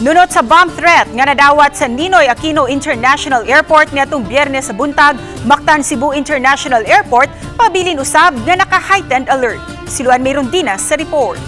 Nunot sa bomb threat nga nadawat sa Ninoy Aquino International Airport niadtong Biyernes sa buntag, Mactan Cebu International Airport pabilin usab nga naka-heightened alert. Siluan mayroon dinas sa report.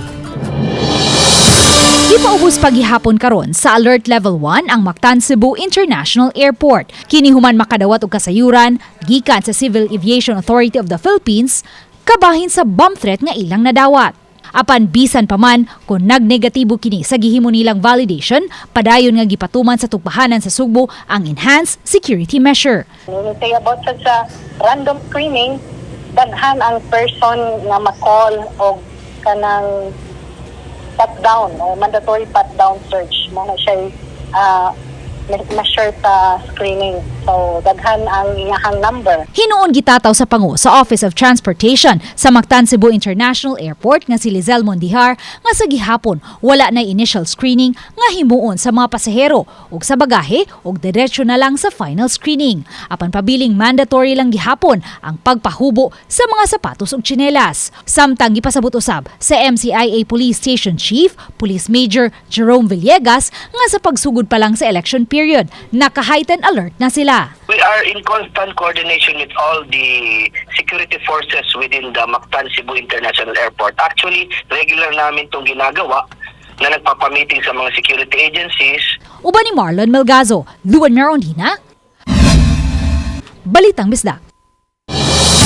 Gipaubos paghihapon karon sa Alert Level 1 ang Mactan Cebu International Airport. Kini human makadawat og kasayuran gikan sa Civil Aviation Authority of the Philippines kabahin sa bomb threat nga ilang nadawat. Apan bisan pa man kung nagnegatibo kini sa gihimo nilang validation, padayon nga gipatuman sa tugpahanan sa Sugbo ang enhanced security measure. Say about sa random screening, daghan ang person nga ma-call o kanang pat-down o mandatory pat-down search. Mo na siya ma-share sa screening. So, daghan ang iyahang number. Hinuon gitataw sa pangu sa Office of Transportation sa Mactan Cebu International Airport nga si Lizel Mondihar nga sa gihapon wala na initial screening nga himuon sa mga pasahero ug sa bagahe ug diretso na lang sa final screening. Apan pabiling mandatory lang gihapon ang pagpahubo sa mga sapatos ug tsinelas. Samtang gipasabot usab sa MCIA Police Station Chief, Police Major Jerome Villegas nga sa pagsugod pa lang sa election period, naka-heightened alert na sila. We are in constant coordination with all the security forces within the Mactan Cebu International Airport. Actually, regular namin itong ginagawa na nagpapamiting sa mga security agencies. Uban ni Marlon Melgazo, Luan Merondina, Balitang Bisdak.